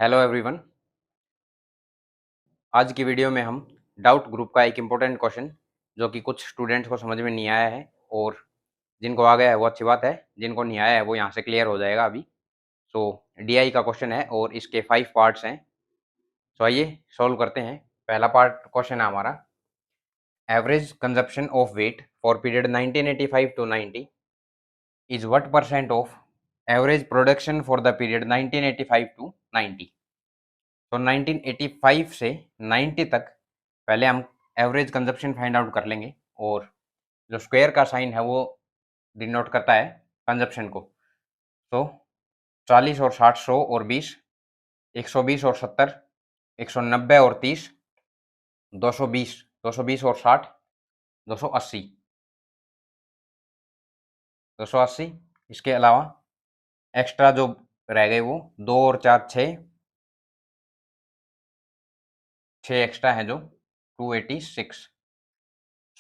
Hello everyone. आज की video में हम डाउट ग्रुप का एक इम्पोर्टेंट क्वेश्चन जो कि कुछ स्टूडेंट्स को समझ में नहीं आया है और जिनको आ गया है वो अच्छी बात है, जिनको नहीं आया है वो यहाँ से क्लियर हो जाएगा अभी। सो डीआई का क्वेश्चन है और इसके 5 पार्ट्स हैं। सो आइए सॉल्व करते हैं। पहला पार्ट क्वेश्चन है हमारा, average consumption of wheat for period 1985 to 90 is what percent of average production for the period 1985 to 90। तो 1985 से 90 तक पहले हम एवरेज कंजप्शन फाइंड आउट कर लेंगे और जो स्क्वायर का साइन है वो डिनोट करता है कंजप्शन को। तो 40 और 60 100 और 20, 120 और 70, 190 और 30, 220, 220 और 60, 280, 280। इसके अलावा एक्स्ट्रा जो रह गए वो 2 और 4 6, 6 एक्स्ट्रा है जो 286।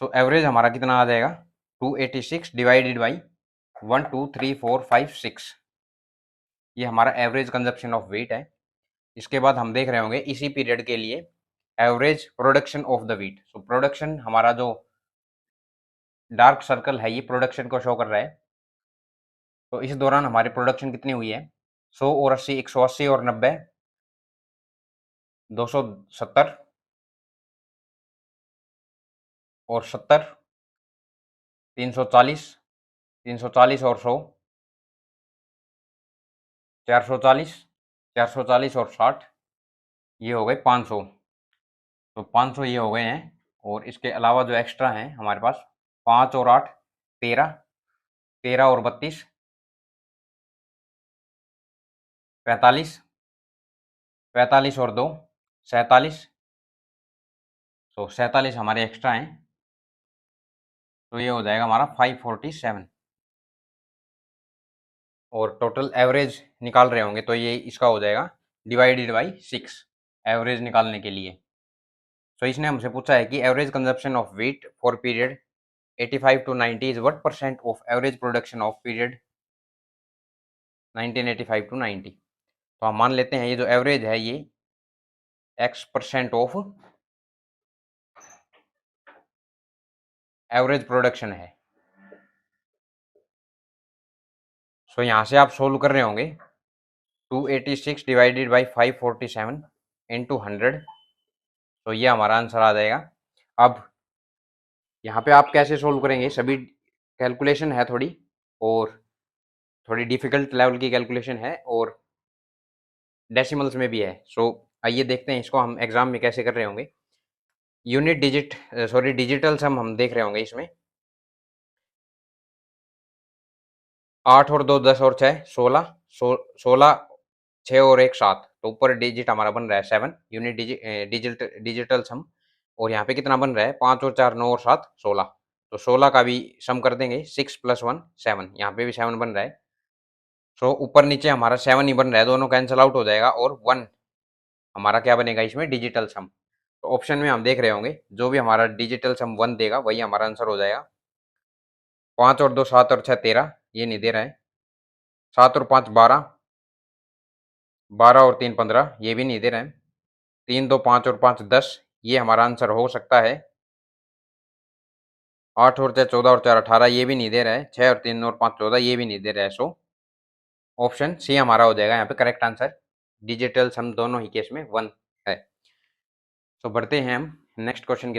सो एवरेज हमारा कितना आ जाएगा, 286 डिवाइडेड बाई 1 2 3 4 5 6। ये हमारा एवरेज कंजप्शन ऑफ वेट है। इसके बाद हम देख रहे होंगे इसी पीरियड के लिए average production of the wheat. So production हमारा जो डार्क सर्कल है ये प्रोडक्शन को शो कर रहा है। तो इस दौरान हमारी प्रोडक्शन कितनी हुई है, 100 और 80, 180 और 90, 270 और 70, 340, 340 और 100, 440, 440 और 60, ये हो गए 500। तो 500 ये हो गए हैं और इसके अलावा जो एक्स्ट्रा हैं हमारे पास 5 और 8 13, 13 और 32 45, 45 और 2 47। तो 47 हमारे एक्स्ट्रा हैं, तो ये हो जाएगा हमारा 547। और टोटल एवरेज निकाल रहे होंगे तो ये इसका हो जाएगा डिवाइडेड बाई 6 एवरेज निकालने के लिए। तो इसने हमसे पूछा है कि average consumption of wheat for period 85 to 90 is what percent of average production of period 1985 to 90। तो हम मान लेते हैं ये जो एवरेज है ये x% ऑफ एवरेज प्रोडक्शन है। सो यहाँ से आप सोल्व कर रहे होंगे 286 डिवाइडेड बाई 547 इंटू 100। तो ये हमारा आंसर आ जाएगा। अब यहाँ पे आप कैसे सोल्व करेंगे, सभी कैलकुलेशन है थोड़ी और थोड़ी डिफिकल्ट लेवल की कैलकुलेशन है और डेसिमल्स में भी है। सो आइए देखते हैं इसको हम एग्जाम में कैसे कर रहे होंगे। यूनिट डिजिट सॉरी डिजिटल सम हम देख रहे होंगे इसमें 8 और 2 10 और 6 16, 16 6 और 1 7। तो ऊपर डिजिट हमारा बन रहा है 7 यूनिट डिजिटल सम। और यहाँ पे कितना बन रहा है 5 और 4 9 और 7 16। तो 16 का भी सम कर देंगे 6 + 1 7, यहाँ पे भी 7 बन रहा है। सो ऊपर नीचे हमारा 7 ही बन रहा है, दोनों कैंसिल आउट हो जाएगा और 1 हमारा क्या बनेगा इसमें डिजिटल सम। तो ऑप्शन में हम देख रहे होंगे जो भी हमारा डिजिटल सम 1 देगा वही हमारा आंसर हो जाएगा। 5 और 2 7 और 6 13, ये नहीं दे रहा है। 7 और 5 12, 12 और 3 15, ये भी नहीं दे रहे हैं। 3 2 5 और 5 10, ये हमारा आंसर हो सकता है। 8 और 6 14 और 4 18, ये भी नहीं दे रहा है। 6 और 3 और 5 14, ये भी नहीं दे रहा है। सो ऑप्शन सी हमारा हो जाएगा यहाँ पे करेक्ट आंसर। डिजिटल सम दोनों ही केस में 1 है। सो बढ़ते हैं हम नेक्स्ट क्वेश्चन की